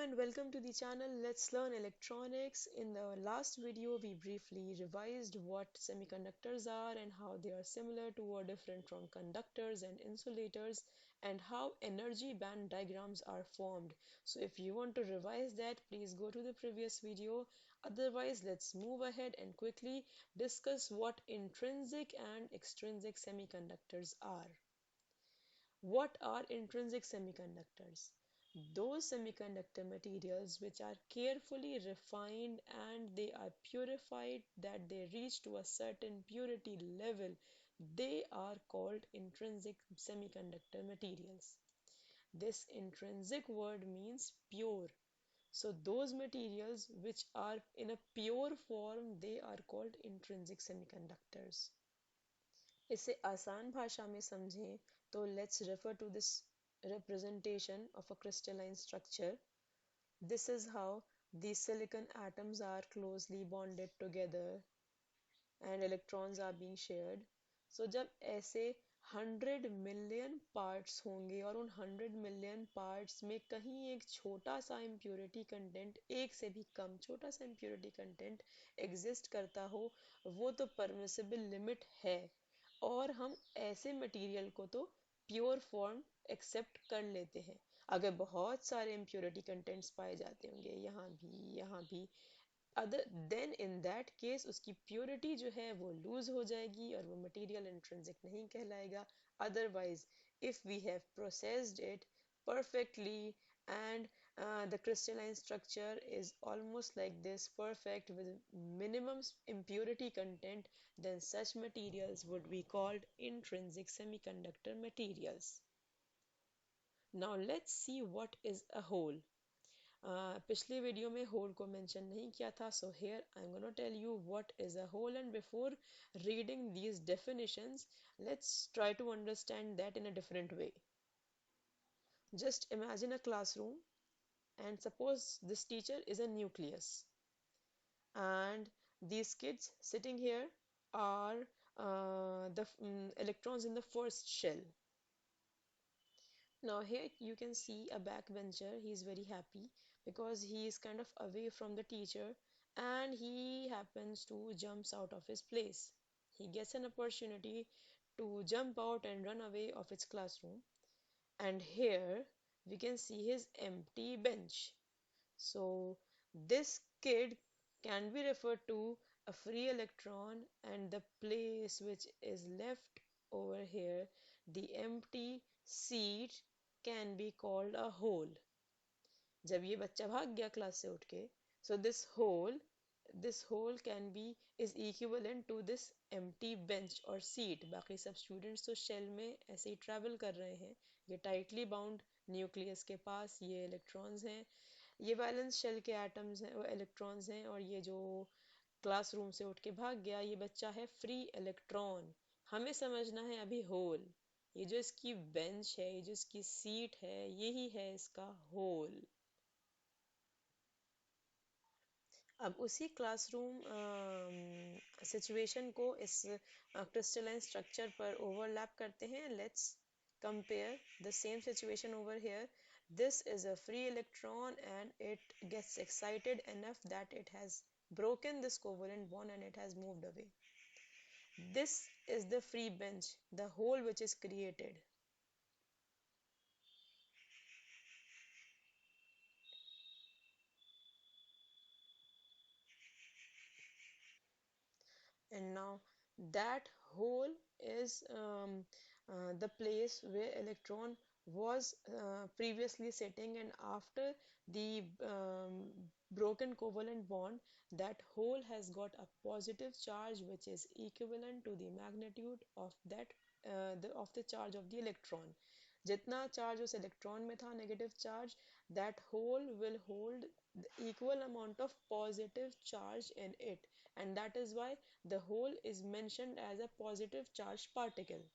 and welcome to the channel. Let's learn electronics. In the last video, we briefly revised what semiconductors are and how they are similar to or different from conductors and insulators, and how energy band diagrams are formed. So if you want to revise that, please go to the previous video. Otherwise, let's move ahead and quickly discuss what intrinsic and extrinsic semiconductors are. What are intrinsic semiconductors? Those semiconductor materials which are carefully refined and they are purified that they reach to a certain purity level, they are called intrinsic semiconductor materials. This intrinsic word means pure. So those materials which are in a pure form, they are called intrinsic semiconductors. इसे आसान भाषा में समझें तो let's refer to this representation of a crystalline structure. This is how these silicon atoms are closely bonded together and electrons are being shared. So जब ऐसे 100 million parts होंगे और उन 100 मिलियन पार्ट्स में कहीं एक छोटा सा इम्प्योरिटी कंटेंट, एक से भी कम छोटा सा इम्प्योरिटी कंटेंट एग्जिस्ट करता हो, वो तो परमिसिबल लिमिट है और हम ऐसे मटेरियल को तो प्योर फॉर्म एक्सेप्ट कर लेते हैं। अगर बहुत सारे इम्प्योरिटी कंटेंट्स पाए जाते होंगे यहाँ भी, other then in that case उसकी प्योरिटी जो है वो लूज हो जाएगी और वो मटेरियल इंट्रिंसिक नहीं कहलाएगा। Otherwise if we have processed it perfectly and the crystalline structure is almost like this, perfect with minimum impurity content, then such materials would be called intrinsic semiconductor materials. Now let's see what is a hole. पिछले video में whole को mention नहीं किया था, so here I'm going to tell you what is a hole, and before reading these definitions, let's try to understand that in a different way. Just imagine a classroom and suppose this teacher is a nucleus and these kids sitting here are the electrons in the first shell. Now here you can see a backbencher. He is very happy because he is kind of away from the teacher and he happens to jumps out of his place. He gets an opportunity to jump out and run away of its classroom. And here we can see his empty bench. So this kid can be referred to a free electron, and the place which is left over here, the empty seat, can be called a hole. जब ये बच्चा भाग गया class से उठ के, so this hole can be is equivalent to this empty bench or seat. बाकी सब स्टूडेंट्स तो शेल में ऐसे ही ट्रैवल कर रहे हैं, ये टाइटली बाउंड न्यूक्लियस के पास ये इलेक्ट्रॉन्स हैं, ये वैलेंस शेल के एटम्स हैं, वो इलेक्ट्रॉन्स हैं, और ये जो क्लासरूम से उठ के भाग गया ये बच्चा है फ्री इलेक्ट्रॉन। हमें समझना है अभी होल। ये जो इसकी बेंच है, ये जो इसकी सीट है, यही है इसका होल। अब उसी क्लासरूम सिचुएशन को इस क्रिस्टलाइन स्ट्रक्चर पर ओवरलैप करते हैं। Let's compare the same situation over here. This is a free electron and it gets excited enough that it has broken this covalent bond and it has moved away. This is the free bench, the hole which is created. And now that hole is the place where electron was previously sitting, and after the broken covalent bond, that hole has got a positive charge which is equivalent to the magnitude of that of the charge of the electron. जितना charge उस electron में था, negative charge, that hole will hold the equal amount of positive charge in it, and that is why the hole is mentioned as a positive charged particle.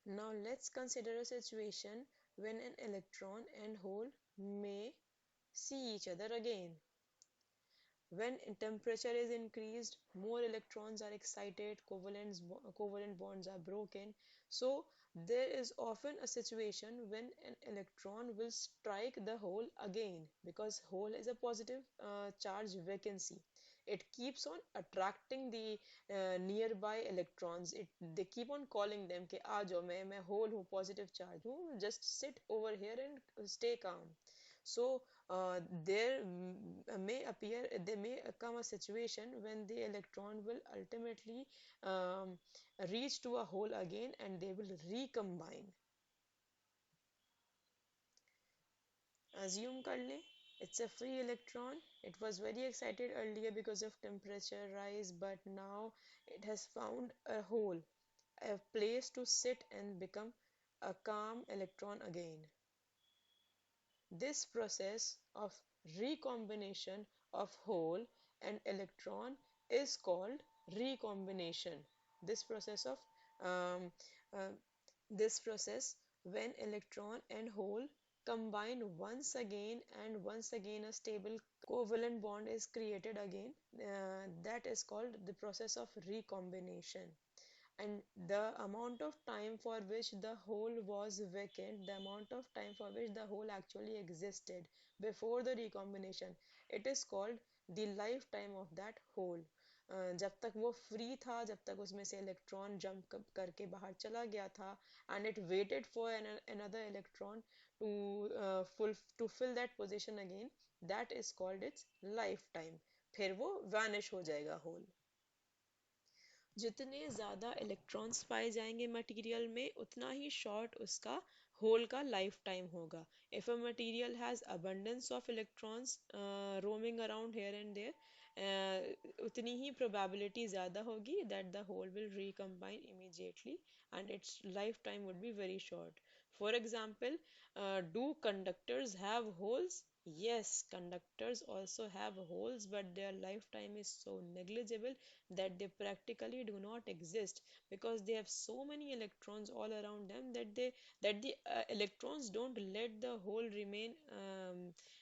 Now let's consider a situation when an electron and hole may see each other again. When temperature is increased, more electrons are excited, covalent bonds are broken. So there is often a situation when an electron will strike the hole again, because hole is a positive charge vacancy. It keeps on attracting the nearby electrons. They keep on calling them कि आ जाओ, मैं hole हूँ, positive charge हूँ, just sit over here and stay calm. So there may come a situation when the electron will ultimately um, reach to a hole again and they will recombine. Assume कर लें, it's a free electron. It was very excited earlier because of temperature rise, but now it has found a hole, a place to sit and become a calm electron again. This process of recombination of hole and electron is called recombination. This process of um, uh, this process when electron and hole combine once again a stable covalent bond is created again. That is called the process of recombination. And the amount of time for which the hole was vacant, the amount of time for which the hole actually existed before the recombination, it is called the lifetime of that hole. जब तक वो free था, जब तक उसमें से electron jump करके बाहर चला गया था, and it waited for another electron to to fill that position again, that is called its lifetime. फिर वो vanish हो जाएगा hole. जितने ज़्यादा इलेक्ट्रॉन्स पाए जाएंगे मटेरियल में, उतना ही शॉर्ट उसका होल का लाइफ टाइम होगा. If a material has abundance of electrons roaming around here and there, उतनी ही प्रोबेबिलिटी ज़्यादा होगी that the whole will recombine immediately and its lifetime would be very short. For example, do conductors have holes? Yes, conductors also have holes, but their lifetime is so negligible that they practically do not exist, because they have so many electrons all around them that the electrons don't let the hole remain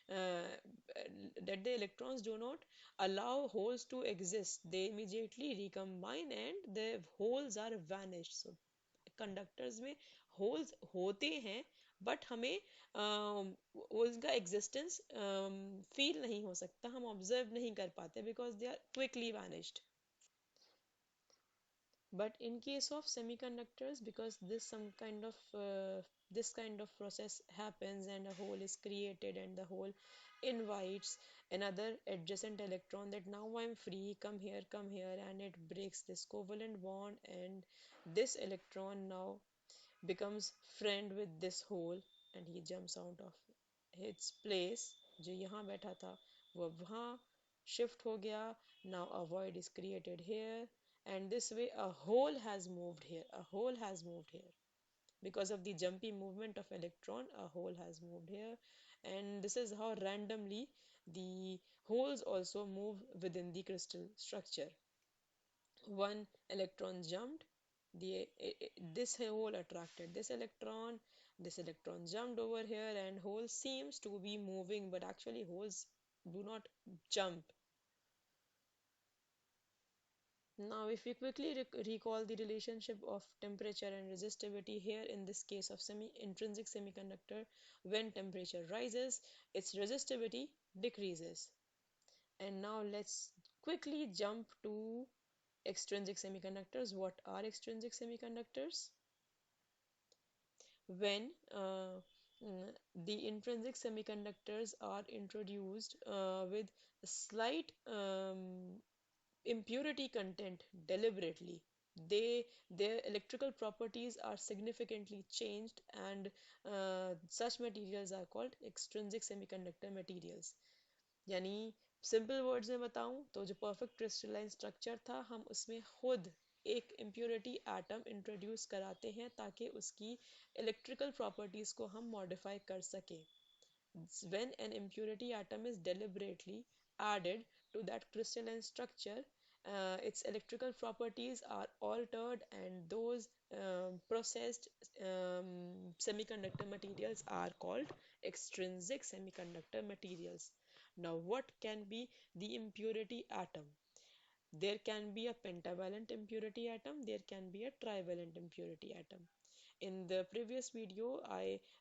that the electrons do not allow holes to exist. They immediately recombine and the holes are vanished. So conductors में holes होते हैं, but हमें उसका existence feel नहीं हो सकता, हम observe नहीं कर पाते, because they are quickly vanished. But in case of semiconductors, because this kind of process happens and a hole is created and the hole invites another adjacent electron that now I'm free, come here, and it breaks this covalent bond, and this electron now becomes friend with this hole and he jumps out of its place. जो यहाँ बैठा था वो वहाँ shift हो गया. Now a void is created here, and this way a hole has moved here, a hole has moved here. Because of the jumpy movement of electron, a hole has moved here, and this is how randomly the holes also move within the crystal structure. One electron jumped, this hole attracted this electron jumped over here, and hole seems to be moving, but actually holes do not jump. Now if we quickly recall the relationship of temperature and resistivity here in this case of intrinsic semiconductor, when temperature rises, its resistivity decreases. And now let's quickly jump to extrinsic semiconductors. What are extrinsic semiconductors? When the intrinsic semiconductors are introduced with a slight impurity content deliberately, their electrical properties are significantly changed, and such materials are called extrinsic semiconductor materials. यानी simple words में बताऊं तो जो perfect crystalline structure था, हम उसमें खुद एक इम्प्योरिटी एटम इंट्रोड्यूस कराते हैं ताकि उसकी इलेक्ट्रिकल प्रॉपर्टीज को हम मॉडिफाई कर सकें. When an impurity atom is deliberately added to that crystalline structure, its electrical properties are altered, and those processed semiconductor materials are called extrinsic semiconductor materials. Now, what can be the impurity atom? There can be a pentavalent impurity atom, there can be a trivalent impurity atom. In the previous video,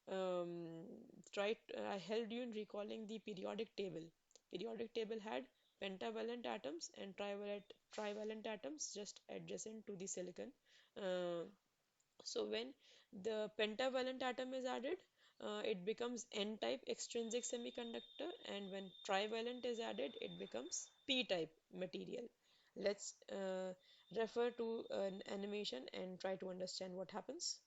um, I helped you in recalling the periodic table. Periodic table had pentavalent atoms and trivalent atoms just adjacent to the silicon. Uh, so when the pentavalent atom is added, it becomes N-type extrinsic semiconductor, and when trivalent is added, it becomes P-type material. Let's refer to an animation and try to understand what happens.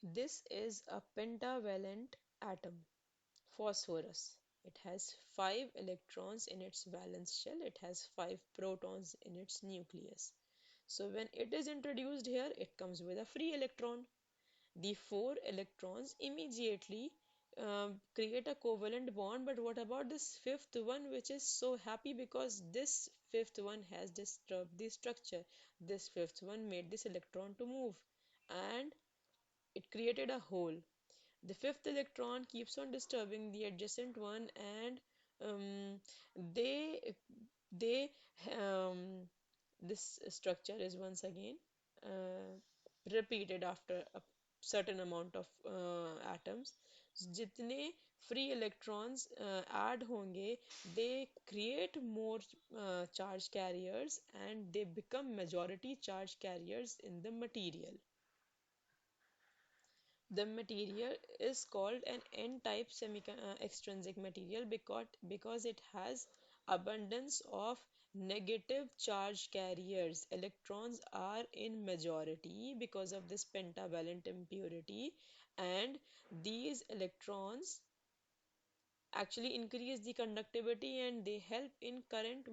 This is a pentavalent atom, phosphorus. It has 5 electrons in its valence shell, it has 5 protons in its nucleus. So when it is introduced here, it comes with a free electron. The 4 electrons immediately create a covalent bond. But what about this fifth one, which is so happy because this fifth one has disturbed the structure? This fifth one made this electron to move and it created a hole. The fifth electron keeps on disturbing the adjacent one, and um, they they um, this structure is once again uh, repeated after a certain amount of atoms. जितने free electrons add होंगे, they create more charge carriers and they become majority charge carriers in the material. The material is called an N-type extrinsic material because it has abundance of negative charge carriers. Electrons are in majority because of this pentavalent impurity, and these electrons actually increase the conductivity and they help in current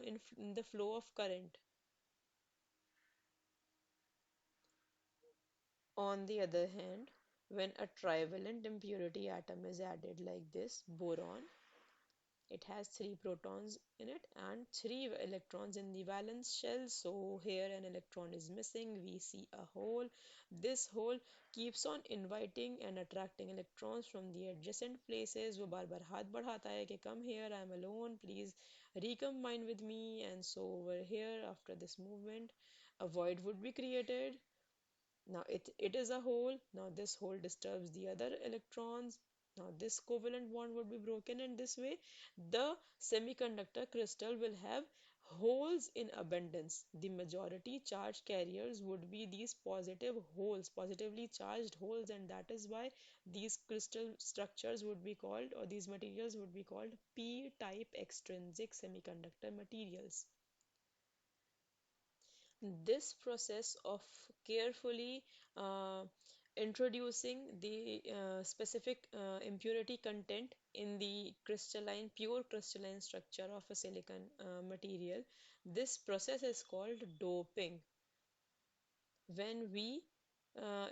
in the flow of current. On the other hand, when a trivalent impurity atom is added like this, boron, it has 3 protons in it and 3 electrons in the valence shell. So here an electron is missing. We see a hole. This hole keeps on inviting and attracting electrons from the adjacent places. वो बार बार हाथ बढ़ाता है कि come here, I am alone, please recombine with me. And so over here, after this movement, a void would be created. Now it is a hole. Now this hole disturbs the other electrons. Now this covalent bond would be broken, and this way the semiconductor crystal will have holes in abundance. The majority charge carriers would be these positive holes, positively charged holes, and that is why these crystal structures would be called, or these materials would be called p-type extrinsic semiconductor materials. This process of carefully uh, introducing the specific impurity content in the crystalline, pure crystalline structure of a silicon material, this process is called doping. When we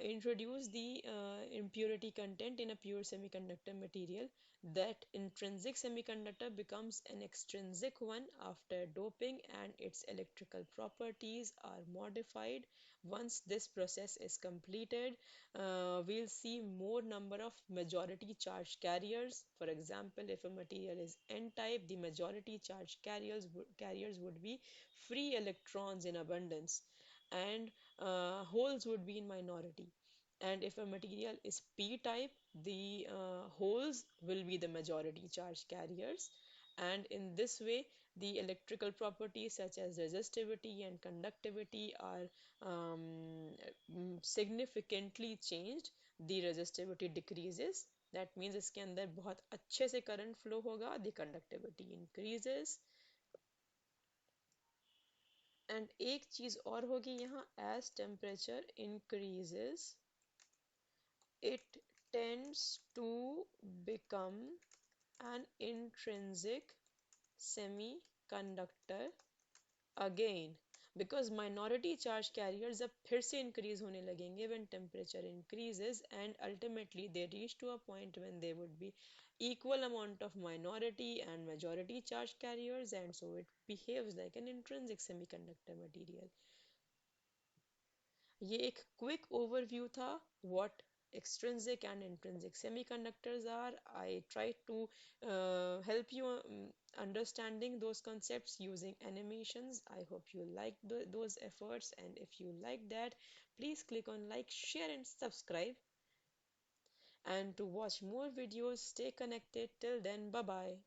introduce the impurity content in a pure semiconductor material, that intrinsic semiconductor becomes an extrinsic one after doping and its electrical properties are modified. Once this process is completed, we'll see more number of majority charge carriers. For example, if a material is N-type, the majority charge carriers would be free electrons in abundance, and holes would be in minority. And if a material is p-type, the holes will be the majority charge carriers, and in this way the electrical properties such as resistivity and conductivity are significantly changed. The resistivity decreases, that means इसके अंदर बहुत अच्छे से current flow होगा, the conductivity increases. And एक चीज और होगी यहाँ, as temperature increases it tends to become an intrinsic semiconductor again, because minority charge carriers अब फिर से increase होने लगेंगे when temperature increases, and ultimately they reach to a point when they would be equal amount of minority and majority charge carriers, and so it behaves like an intrinsic semiconductor material. ये एक quick overview था what extrinsic and intrinsic semiconductors are. I try to help you understanding those concepts using animations. I hope you like those efforts, and if you like that, please click on like, share, and subscribe. And to watch more videos, stay connected. Till then, bye bye.